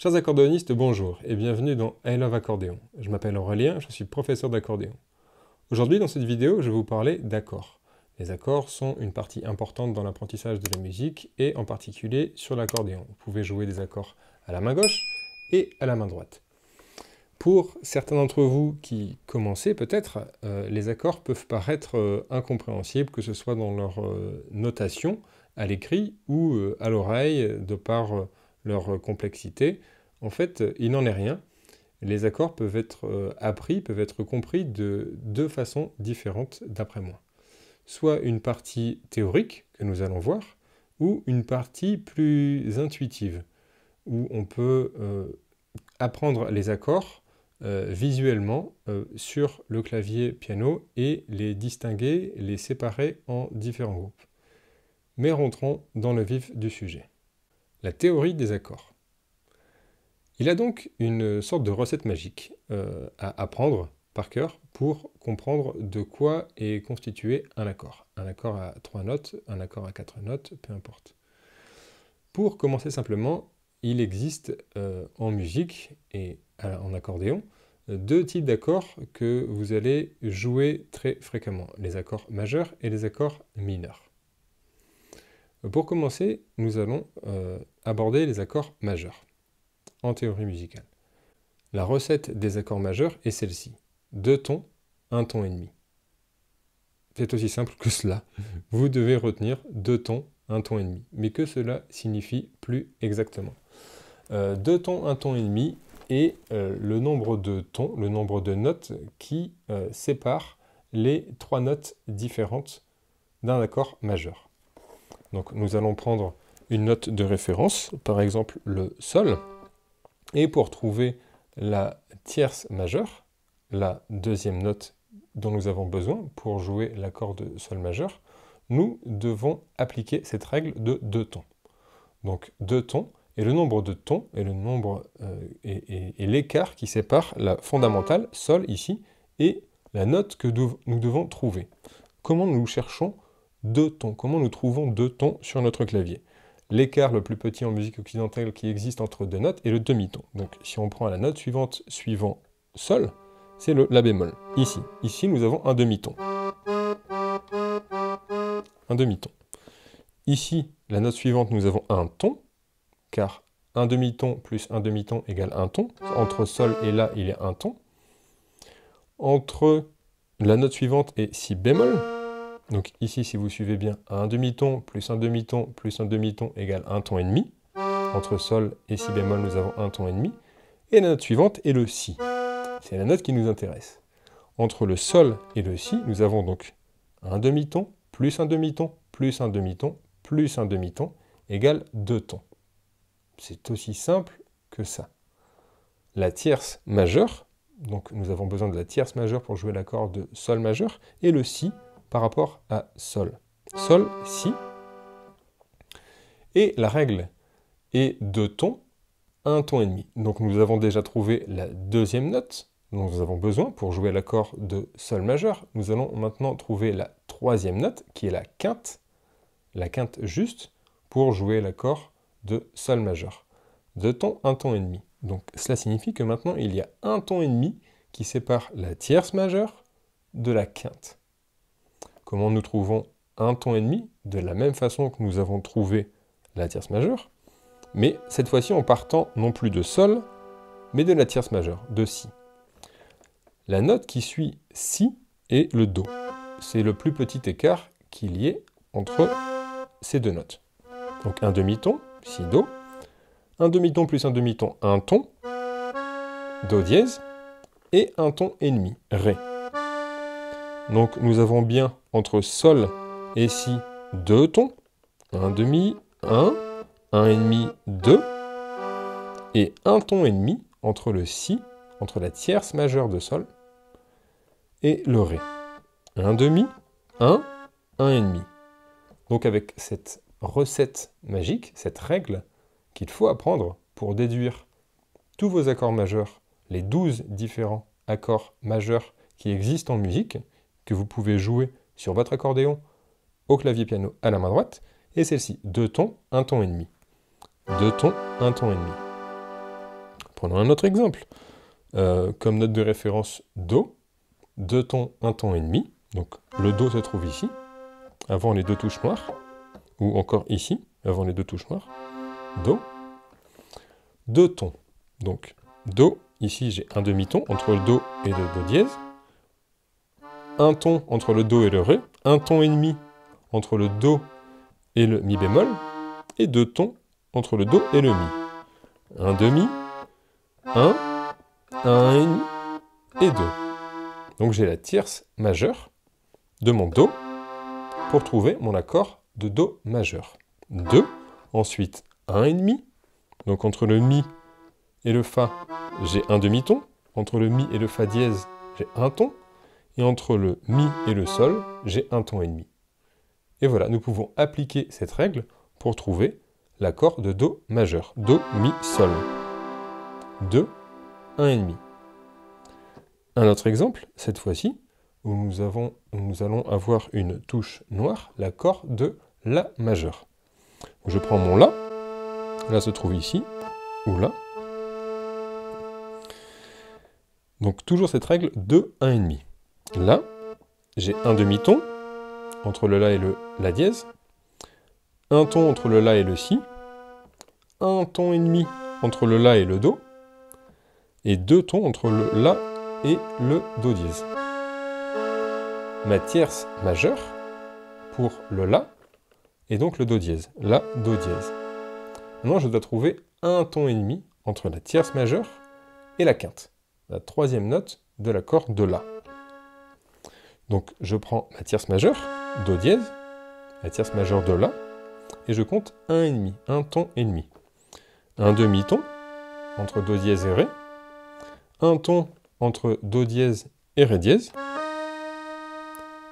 Chers accordéonistes, bonjour et bienvenue dans I Love Accordéon. Je m'appelle Aurélien, je suis professeur d'accordéon. Aujourd'hui, dans cette vidéo, je vais vous parler d'accords. Les accords sont une partie importante dans l'apprentissage de la musique et en particulier sur l'accordéon. Vous pouvez jouer des accords à la main gauche et à la main droite. Pour certains d'entre vous qui commencez peut-être, les accords peuvent paraître incompréhensibles, que ce soit dans leur notation à l'écrit ou à l'oreille, de par leur complexité. En fait, il n'en est rien. Les accords peuvent être appris, peuvent être compris de deux façons différentes d'après moi. Soit une partie théorique, que nous allons voir, ou une partie plus intuitive, où on peut apprendre les accords visuellement sur le clavier piano et les distinguer, les séparer en différents groupes. Mais rentrons dans le vif du sujet. La théorie des accords. Il a donc une sorte de recette magique à apprendre par cœur pour comprendre de quoi est constitué un accord. Un accord à 3 notes, un accord à 4 notes, peu importe. Pour commencer simplement, il existe en musique et en accordéon deux types d'accords que vous allez jouer très fréquemment, les accords majeurs et les accords mineurs. Pour commencer, nous allons aborder les accords majeurs en théorie musicale. La recette des accords majeurs est celle-ci. 2 tons, 1 ton et demi. C'est aussi simple que cela. Vous devez retenir 2 tons, 1 ton et demi. Mais que cela signifie plus exactement. 2 tons, 1 ton et demi est le nombre de tons, le nombre de notes qui sépare les 3 notes différentes d'un accord majeur. Donc nous allons prendre une note de référence, par exemple le sol, et pour trouver la tierce majeure, la deuxième note dont nous avons besoin pour jouer l'accord de sol majeur, nous devons appliquer cette règle de 2 tons. Donc 2 tons, et le nombre de tons est le nombre et l'écart qui sépare la fondamentale, sol ici, et la note que nous devons trouver. Comment nous cherchons 2 tons? Comment nous trouvons 2 tons sur notre clavier? L'écart le plus petit en musique occidentale qui existe entre deux notes est le demi-ton. Donc si on prend la note suivante suivant sol, c'est le la bémol. Ici. Ici, nous avons un demi-ton. Un demi-ton. Ici, la note suivante, nous avons un ton, car un demi-ton plus un demi-ton égale un ton. Entre sol et la, il y a un ton. Entre la note suivante et si bémol, donc ici, si vous suivez bien, un demi-ton plus un demi-ton plus un demi-ton égale un ton et demi. Entre sol et si bémol, nous avons un ton et demi. Et la note suivante est le si. C'est la note qui nous intéresse. Entre le sol et le si, nous avons donc un demi-ton plus un demi-ton plus un demi-ton plus un demi-ton égale 2 tons. C'est aussi simple que ça. La tierce majeure, donc nous avons besoin de la tierce majeure pour jouer l'accord de sol majeur, et le si par rapport à sol. Sol, si. Et la règle est 2 tons, 1 ton et demi. Donc nous avons déjà trouvé la deuxième note dont nous avons besoin pour jouer l'accord de sol majeur. Nous allons maintenant trouver la troisième note, qui est la quinte juste, pour jouer l'accord de sol majeur. 2 tons, 1 ton et demi. Donc cela signifie que maintenant il y a 1 ton et demi qui sépare la tierce majeure de la quinte. Comment nous trouvons 1 ton et demi? De la même façon que nous avons trouvé la tierce majeure, mais cette fois-ci en partant non plus de sol, mais de la tierce majeure, de si. La note qui suit si est le do. C'est le plus petit écart qu'il y ait entre ces deux notes. Donc un demi-ton, si do, un demi-ton plus un demi-ton, un ton, do dièse, et un ton et demi, ré. Donc nous avons bien entre sol et si 2 tons, un demi, un et demi, 2, et un ton et demi entre le si, entre la tierce majeure de sol, et le ré. Un demi, un et demi. Donc avec cette recette magique, cette règle qu'il faut apprendre pour déduire tous vos accords majeurs, les 12 différents accords majeurs qui existent en musique, que vous pouvez jouer sur votre accordéon, au clavier piano à la main droite, et celle-ci, 2 tons, 1 ton et demi. 2 tons, 1 ton et demi. Prenons un autre exemple. Comme note de référence Do, 2 tons, 1 ton et demi. Donc le Do se trouve ici, avant les deux touches noires, ou encore ici, avant les deux touches noires. Do. 2 tons. Donc Do, ici j'ai un demi-ton entre le Do et le Do dièse. Un ton entre le Do et le Ré. Un ton et demi entre le Do et le Mi bémol. Et 2 tons entre le Do et le Mi. Un demi, un et demi et 2. Donc j'ai la tierce majeure de mon Do pour trouver mon accord de Do majeur. 2, ensuite 1,5, donc entre le Mi et le Fa, j'ai un demi-ton, entre le Mi et le Fa dièse, j'ai un ton, et entre le Mi et le Sol, j'ai un ton et demi. Et voilà, nous pouvons appliquer cette règle pour trouver l'accord de Do majeur. Do, Mi, Sol. 2, 1,5. Un autre exemple, cette fois-ci, où nous allons avoir une touche noire, l'accord de La majeur. Je prends mon La, La se trouve ici, ou là. Donc toujours cette règle 2, 1,5. Là, j'ai un demi-ton entre le La et le La dièse, un ton entre le La et le Si, un ton et demi entre le La et le Do, et 2 tons entre le La et le Do dièse. Ma tierce majeure pour le La est donc le Do dièse. La, Do dièse. Maintenant, je dois trouver un ton et demi entre la tierce majeure et la quinte, la troisième note de l'accord de La. Donc, je prends ma tierce majeure, Do dièse, la tierce majeure de La, et je compte 1,5, un ton et demi. Un demi-ton entre Do dièse et Ré, un ton entre Do dièse et Ré dièse,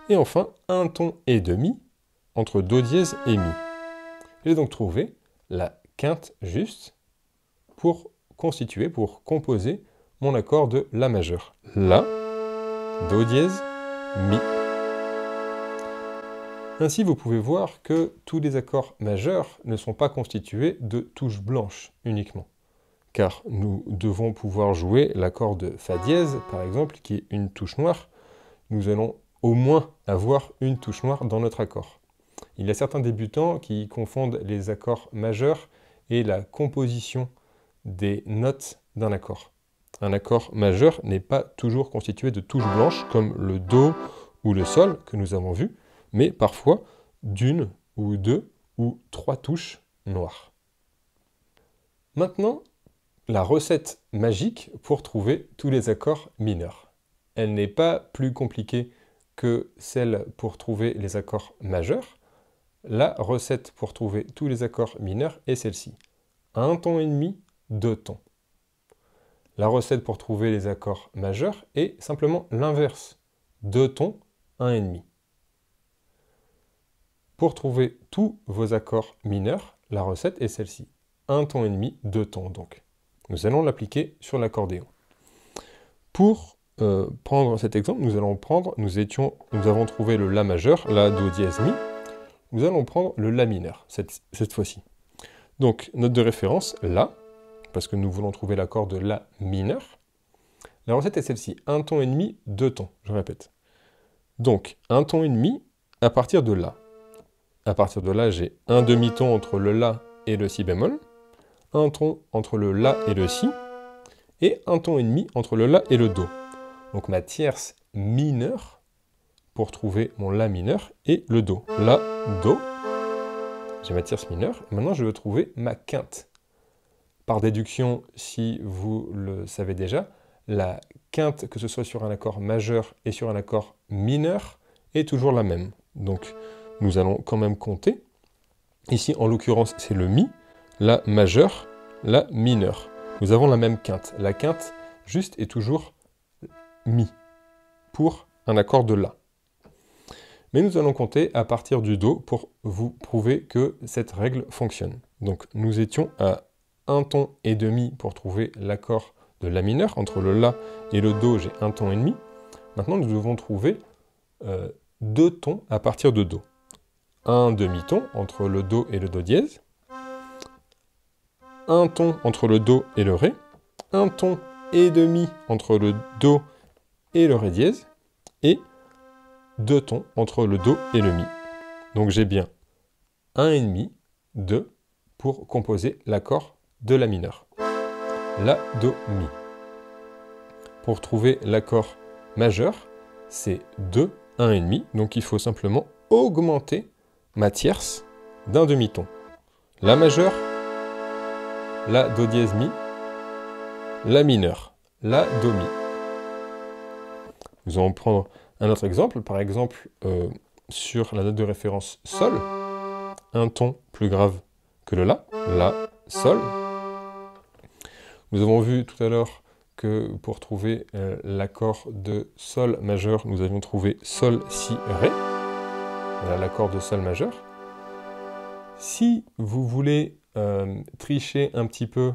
et enfin un ton et demi entre Do dièse et Mi. J'ai donc trouvé la quinte juste pour composer mon accord de La majeur. La, Do dièse, Mi. Ainsi, vous pouvez voir que tous les accords majeurs ne sont pas constitués de touches blanches uniquement. Car nous devons pouvoir jouer l'accord de Fa dièse, par exemple, qui est une touche noire. Nous allons au moins avoir une touche noire dans notre accord. Il y a certains débutants qui confondent les accords majeurs et la composition des notes d'un accord. Un accord majeur n'est pas toujours constitué de touches blanches, comme le Do ou le Sol que nous avons vu, mais parfois d'une ou deux ou trois touches noires. Maintenant, la recette magique pour trouver tous les accords mineurs. Elle n'est pas plus compliquée que celle pour trouver les accords majeurs. La recette pour trouver tous les accords mineurs est celle-ci. Un ton et demi, 2 tons. La recette pour trouver les accords majeurs est simplement l'inverse. 2 tons, 1,5. Pour trouver tous vos accords mineurs, la recette est celle-ci. 1 ton et demi, 2 tons donc. Nous allons l'appliquer sur l'accordéon. Pour prendre cet exemple, nous avons trouvé le La majeur, La, Do dièse, Mi. Nous allons prendre le La mineur, cette fois-ci. Donc, note de référence, La, parce que nous voulons trouver l'accord de La mineur. La recette est celle-ci, 1 ton et demi, 2 tons, je répète. Donc, 1 ton et demi à partir de La. À partir de là, j'ai un demi-ton entre le La et le Si bémol, un ton entre le La et le Si, et un ton et demi entre le La et le Do. Donc ma tierce mineure, pour trouver mon La mineur, est le Do. La, Do, j'ai ma tierce mineure, et maintenant je veux trouver ma quinte. Par déduction, si vous le savez déjà, la quinte, que ce soit sur un accord majeur et sur un accord mineur, est toujours la même. Donc, nous allons quand même compter. Ici, en l'occurrence, c'est le Mi, La majeur, La mineur. Nous avons la même quinte. La quinte juste est toujours Mi, pour un accord de La. Mais nous allons compter à partir du Do pour vous prouver que cette règle fonctionne. Donc, nous étions à 1 ton et demi pour trouver l'accord de La mineur. Entre le La et le Do, j'ai 1 ton et demi. Maintenant, nous devons trouver 2 tons à partir de Do. Un demi-ton entre le Do et le Do dièse, un ton entre le Do et le Ré, un ton et demi entre le Do et le Ré dièse, et 2 tons entre le Do et le Mi. Donc j'ai bien 1,5, 2, pour composer l'accord de La mineur. La, Do, Mi. Pour trouver l'accord majeur, c'est 2, 1,5, donc il faut simplement augmenter ma tierce d'un demi-ton. La majeure, La, Do dièse, Mi, La mineur, La, Do, Mi. Nous allons prendre un autre exemple, par exemple sur la note de référence Sol, un ton plus grave que le La, Sol. Nous avons vu tout à l'heure que pour trouver l'accord de Sol majeur, nous avions trouvé Sol, Si, Ré. Voilà l'accord de Sol majeur. Si vous voulez tricher un petit peu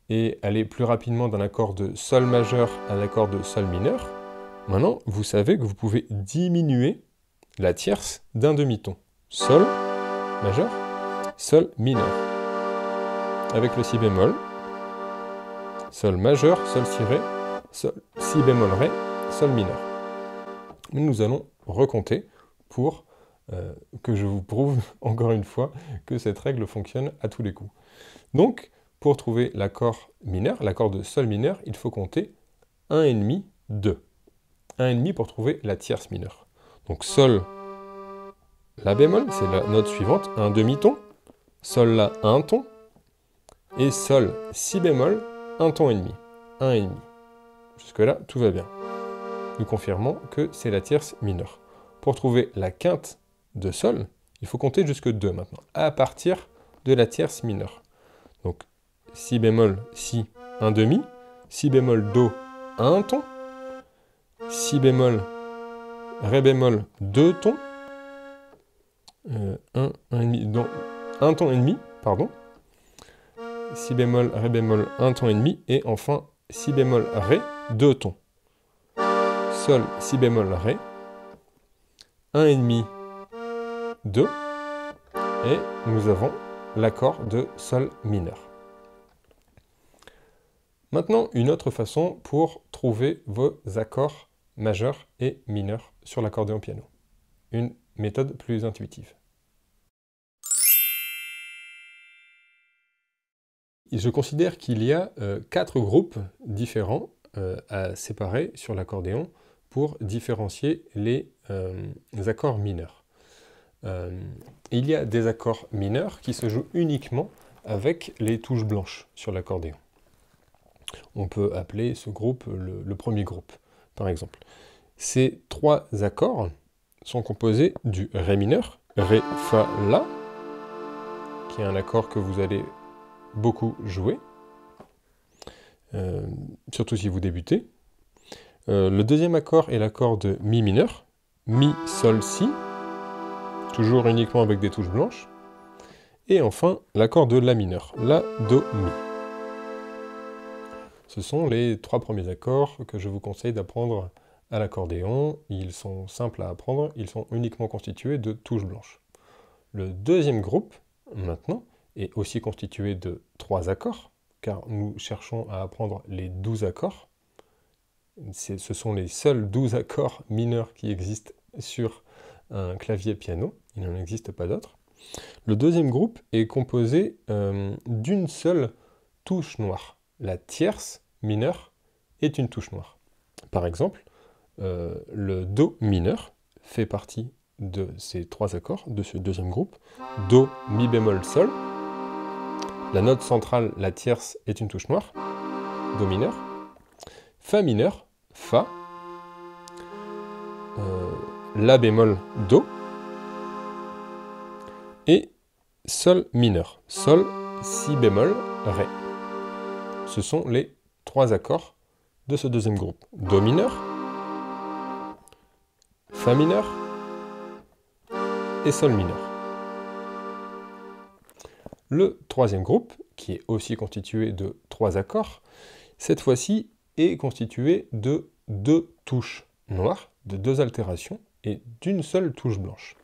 et aller plus rapidement d'un accord de Sol majeur à l'accord de Sol mineur, maintenant vous savez que vous pouvez diminuer la tierce d'un demi-ton. Sol majeur, Sol mineur. Avec le Si bémol, Sol majeur, Sol Si Ré, Sol Si bémol Ré, Sol mineur. Nous allons recompter pour que je vous prouve encore une fois que cette règle fonctionne à tous les coups. Donc, pour trouver l'accord mineur, l'accord de Sol mineur, il faut compter 1,5, 2. 1,5 pour trouver la tierce mineure. Donc Sol, La bémol, c'est la note suivante, un demi-ton. Sol, La, un ton. Et Sol, Si bémol, un ton et demi. 1,5. Jusque-là, tout va bien. Nous confirmons que c'est la tierce mineure. Pour trouver la quinte de Sol, il faut compter jusque 2 maintenant, à partir de la tierce mineure. Donc, Si bémol, Si, un demi. Si bémol, Do, un ton. Si bémol, Ré bémol, 2 tons. Un ton et demi, pardon. Si bémol, Ré bémol, un ton et demi. Et enfin, Si bémol, Ré, 2 tons. Sol, Si bémol, Ré, 1,5, 2, et nous avons l'accord de Sol mineur. Maintenant, une autre façon pour trouver vos accords majeurs et mineurs sur l'accordéon piano. Une méthode plus intuitive. Je considère qu'il y a 4 groupes différents à séparer sur l'accordéon pour différencier les accords mineurs. Il y a des accords mineurs qui se jouent uniquement avec les touches blanches sur l'accordéon. On peut appeler ce groupe le premier groupe, par exemple. Ces 3 accords sont composés du Ré mineur, Ré, Fa, La, qui est un accord que vous allez beaucoup jouer, surtout si vous débutez. Le deuxième accord est l'accord de Mi mineur, Mi, Sol, Si, toujours uniquement avec des touches blanches. Et enfin, l'accord de La mineur, La, Do, Mi. Ce sont les 3 premiers accords que je vous conseille d'apprendre à l'accordéon. Ils sont simples à apprendre, ils sont uniquement constitués de touches blanches. Le deuxième groupe, maintenant, est aussi constitué de 3 accords, car nous cherchons à apprendre les 12 accords. Ce sont les seuls 12 accords mineurs qui existent sur un clavier piano, il n'en existe pas d'autres. Le deuxième groupe est composé d'une seule touche noire. La tierce mineure est une touche noire. Par exemple, le Do mineur fait partie de ces 3 accords, de ce deuxième groupe. Do, Mi bémol, Sol. La note centrale, la tierce, est une touche noire. Do mineur. Fa mineur, Fa. La bémol, Do. Et Sol mineur. Sol, Si bémol, Ré. Ce sont les 3 accords de ce deuxième groupe. Do mineur, Fa mineur et Sol mineur. Le troisième groupe, qui est aussi constitué de 3 accords, cette fois-ci est constitué de 2 touches noires, de 2 altérations et d'une seule touche blanche.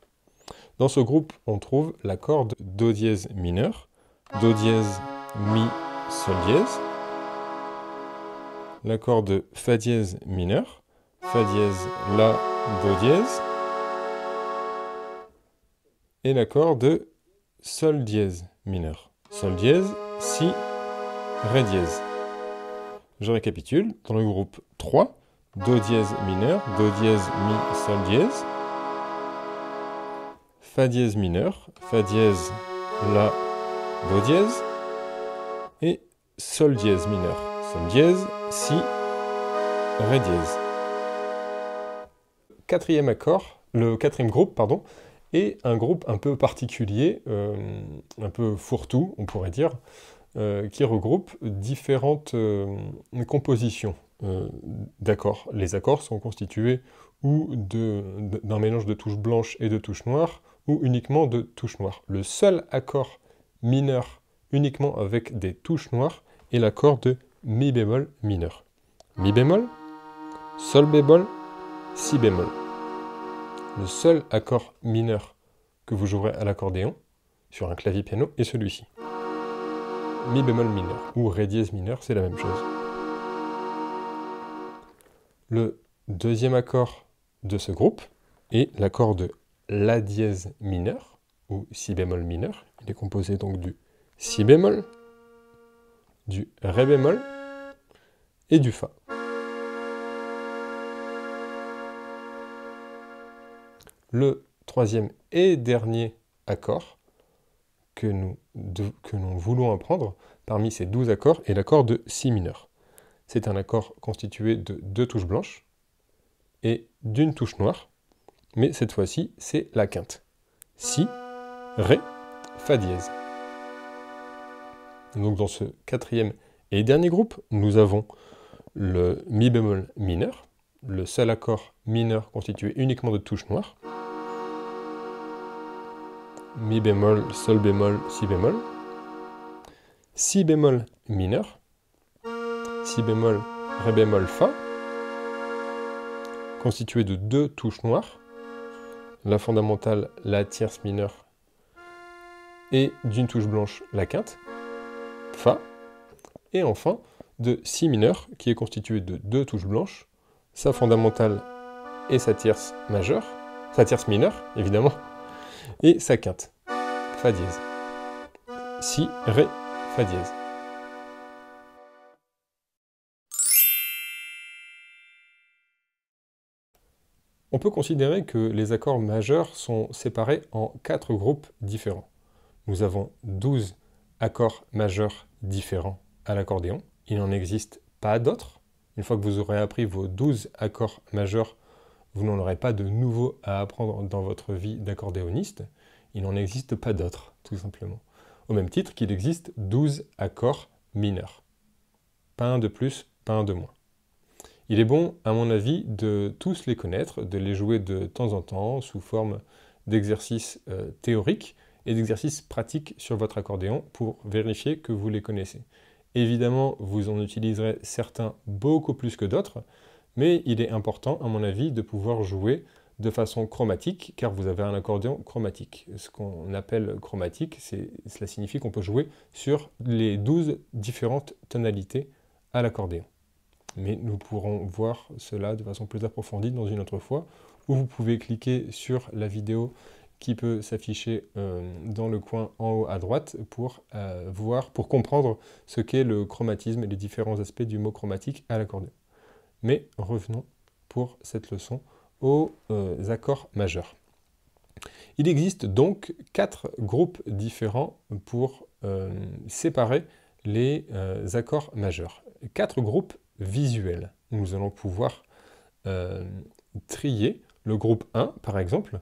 Dans ce groupe, on trouve l'accord de Do dièse mineur, Do dièse, Mi, Sol dièse, l'accord de Fa dièse mineur, Fa dièse, La, Do dièse, et l'accord de Sol dièse mineur, Sol dièse, Si, Ré dièse. Je récapitule, dans le groupe 3, Do dièse mineur, Do dièse, Mi, Sol dièse, Fa dièse mineur, Fa dièse, La, Do dièse, et Sol dièse mineur, Sol dièse, Si, Ré dièse. Quatrième accord, le quatrième groupe, pardon, est un groupe un peu particulier, un peu fourre-tout, on pourrait dire, qui regroupe différentes compositions d'accords. Les accords sont constitués ou d'un mélange de touches blanches et de touches noires, ou uniquement de touches noires. Le seul accord mineur uniquement avec des touches noires est l'accord de Mi bémol mineur. Mi bémol, Sol bémol, Si bémol. Le seul accord mineur que vous jouerez à l'accordéon sur un clavier piano est celui-ci. Mi bémol mineur, ou Ré dièse mineur, c'est la même chose. Le deuxième accord de ce groupe est l'accord de La dièse mineur, ou Si bémol mineur. Il est composé donc du Si bémol, du Ré bémol et du Fa. Le troisième et dernier accord que nous voulons apprendre parmi ces 12 accords est l'accord de Si mineur. C'est un accord constitué de 2 touches blanches et d'une touche noire, mais cette fois-ci, c'est la quinte. Si, Ré, Fa dièse. Donc dans ce quatrième et dernier groupe, nous avons le Mi bémol mineur, le seul accord mineur constitué uniquement de touches noires, Mi bémol, Sol bémol, Si bémol, Si bémol mineur, Si bémol, Ré bémol, Fa, constitué de 2 touches noires, la fondamentale, la tierce mineure, et d'une touche blanche, la quinte, Fa, et enfin de Si mineur, qui est constitué de 2 touches blanches, sa fondamentale et sa tierce majeure, sa tierce mineure, évidemment, et sa quinte, Fa dièse. Si, Ré, Fa dièse. On peut considérer que les accords majeurs sont séparés en 4 groupes différents. Nous avons 12 accords majeurs différents à l'accordéon. Il n'en existe pas d'autres. Une fois que vous aurez appris vos 12 accords majeurs, vous n'en aurez pas de nouveaux à apprendre dans votre vie d'accordéoniste. Il n'en existe pas d'autres, tout simplement. Au même titre qu'il existe 12 accords mineurs. Pas un de plus, pas un de moins. Il est bon, à mon avis, de tous les connaître, de les jouer de temps en temps sous forme d'exercices théoriques et d'exercices pratiques sur votre accordéon pour vérifier que vous les connaissez. Évidemment, vous en utiliserez certains beaucoup plus que d'autres, mais il est important, à mon avis, de pouvoir jouer de façon chromatique, car vous avez un accordéon chromatique. Ce qu'on appelle chromatique, cela signifie qu'on peut jouer sur les 12 différentes tonalités à l'accordéon. Mais nous pourrons voir cela de façon plus approfondie dans une autre fois, où vous pouvez cliquer sur la vidéo qui peut s'afficher dans le coin en haut à droite pour comprendre ce qu'est le chromatisme et les différents aspects du mot chromatique à l'accordéon. Mais revenons pour cette leçon aux accords majeurs. Il existe donc 4 groupes différents pour séparer les accords majeurs. 4 groupes visuels. Nous allons pouvoir trier le groupe 1, par exemple.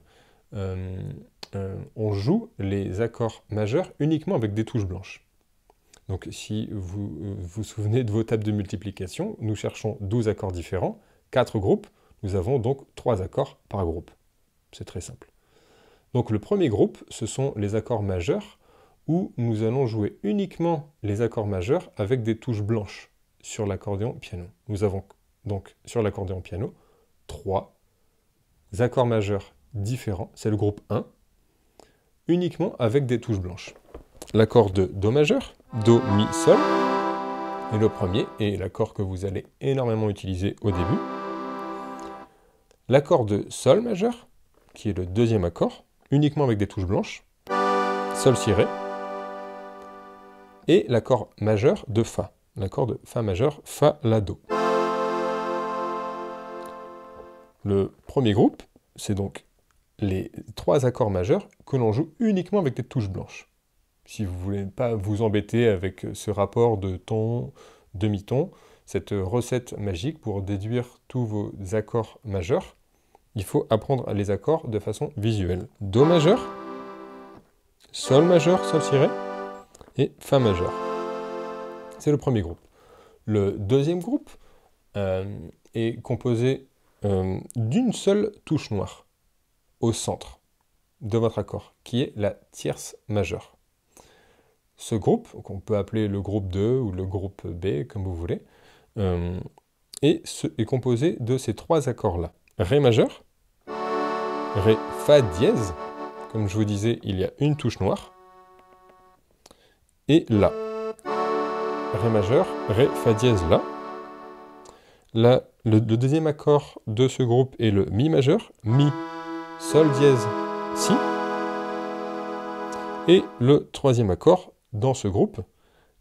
On joue les accords majeurs uniquement avec des touches blanches. Donc si vous vous souvenez de vos tables de multiplication, nous cherchons 12 accords différents, 4 groupes, nous avons donc 3 accords par groupe. C'est très simple. Donc le premier groupe, ce sont les accords majeurs, où nous allons jouer uniquement les accords majeurs avec des touches blanches sur l'accordéon piano. Nous avons donc sur l'accordéon piano 3 accords majeurs différents, c'est le groupe 1, uniquement avec des touches blanches. L'accord de Do majeur, Do, Mi, Sol, Et le premier est l'accord que vous allez énormément utiliser au début. L'accord de Sol majeur, qui est le deuxième accord, uniquement avec des touches blanches. Sol si Ré. Et l'accord majeur de Fa. L'accord de Fa majeur, Fa, La, Do. Le premier groupe, c'est donc les trois accords majeurs que l'on joue uniquement avec des touches blanches. Si vous ne voulez pas vous embêter avec ce rapport de ton, demi-ton, cette recette magique pour déduire tous vos accords majeurs, il faut apprendre les accords de façon visuelle. Do majeur, Sol majeur, Sol si Ré, et Fa majeur. C'est le premier groupe. Le deuxième groupe est composé d'une seule touche noire au centre de votre accord, qui est la tierce majeure. Ce groupe, qu'on peut appeler le groupe 2 ou le groupe B, comme vous voulez, est composé de ces trois accords-là. Ré majeur, Ré, Fa dièse, comme je vous disais, il y a une touche noire, et La. Ré majeur, Ré, Fa dièse, La. Le deuxième accord de ce groupe est le Mi majeur, Mi, Sol dièse, Si. Et le troisième accord dans ce groupe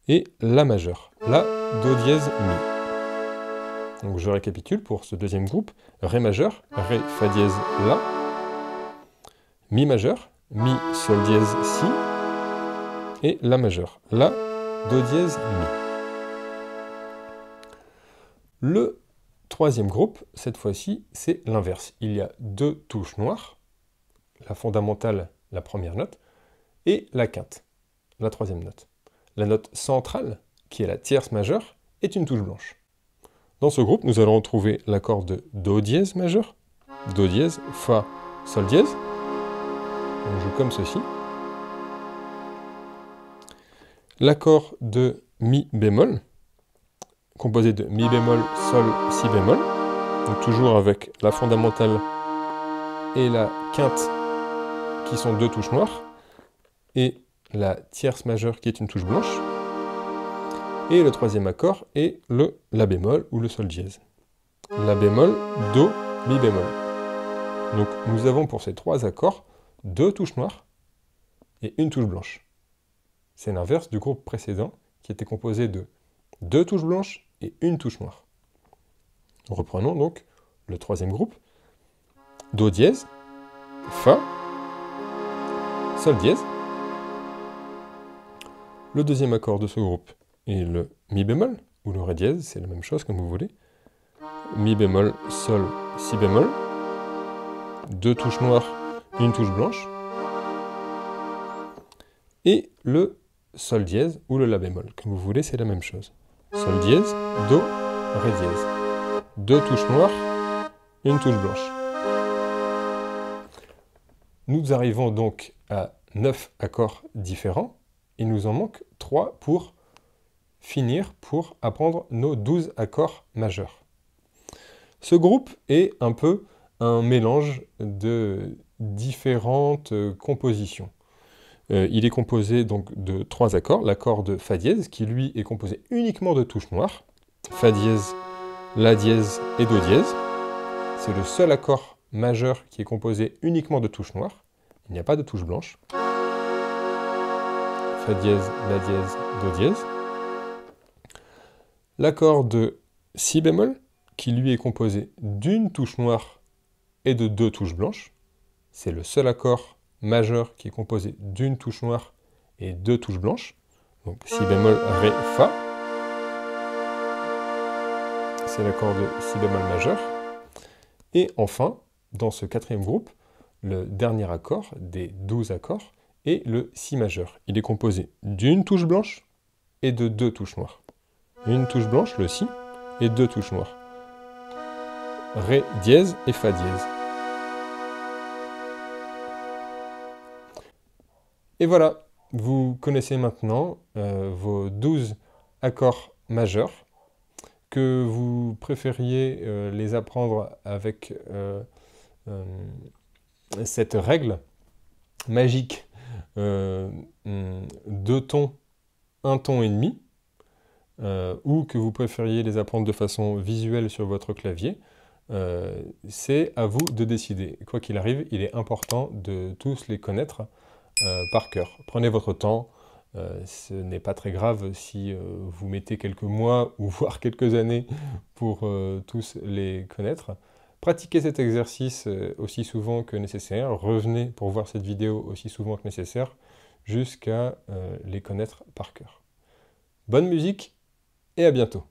est La majeur, La, Do dièse, Mi. Donc je récapitule pour ce deuxième groupe. Ré majeur, Ré, Fa dièse, La. Mi majeur, Mi, Sol dièse, Si. Et La majeur, La, Do dièse, Mi. Le troisième groupe, cette fois-ci, c'est l'inverse. Il y a deux touches noires, la fondamentale, la première note, et la quinte, la troisième note. La note centrale, qui est la tierce majeure, est une touche blanche. Dans ce groupe, nous allons retrouver l'accord de Do dièse majeur, Do dièse, Fa, Sol dièse. On joue comme ceci. L'accord de Mi bémol, composé de Mi bémol, Sol, Si bémol, donc toujours avec la fondamentale et la quinte qui sont deux touches noires, et la tierce majeure qui est une touche blanche, et le troisième accord est le La bémol ou le Sol dièse. La bémol, Do, Mi bémol. Donc nous avons pour ces trois accords deux touches noires et une touche blanche. C'est l'inverse du groupe précédent qui était composé de deux touches blanches et une touche noire. Reprenons donc le troisième groupe. Do dièse, Fa, Sol dièse. Le deuxième accord de ce groupe est le Mi bémol, ou le Ré dièse, c'est la même chose comme vous voulez. Mi bémol, Sol, Si bémol. Deux touches noires, une touche blanche. Et le Sol dièse, ou le La bémol, comme vous voulez, c'est la même chose. Sol dièse, Do, Ré dièse. Deux touches noires, une touche blanche. Nous arrivons donc à 9 accords différents. Il nous en manque 3 pour finir, pour apprendre nos 12 accords majeurs. Ce groupe est un peu un mélange de différentes compositions. Il est composé donc de 3 accords. L'accord de Fa dièse, qui lui est composé uniquement de touches noires. Fa dièse, La dièse et Do dièse. C'est le seul accord majeur qui est composé uniquement de touches noires. Il n'y a pas de touche blanche. Fa dièse, La dièse, Do dièse. L'accord de Si bémol, qui lui est composé d'une touche noire et de deux touches blanches. C'est le seul accord majeur qui est composé d'une touche noire et deux touches blanches. Donc Si bémol, Ré, Fa. C'est l'accord de Si bémol majeur. Et enfin, dans ce quatrième groupe, le dernier accord des 12 accords est le Si majeur. Il est composé d'une touche blanche et de deux touches noires. Une touche blanche, le Si, et deux touches noires. Ré dièse et Fa dièse. Et voilà, vous connaissez maintenant vos 12 accords majeurs, que vous préfériez les apprendre avec cette règle magique, 2 tons, 1 ton et demi. ou que vous préfériez les apprendre de façon visuelle sur votre clavier, c'est à vous de décider. Quoi qu'il arrive, il est important de tous les connaître par cœur. Prenez votre temps, ce n'est pas très grave si vous mettez quelques mois ou voire quelques années pour tous les connaître. Pratiquez cet exercice aussi souvent que nécessaire, revenez pour voir cette vidéo aussi souvent que nécessaire, jusqu'à les connaître par cœur. Bonne musique et à bientôt!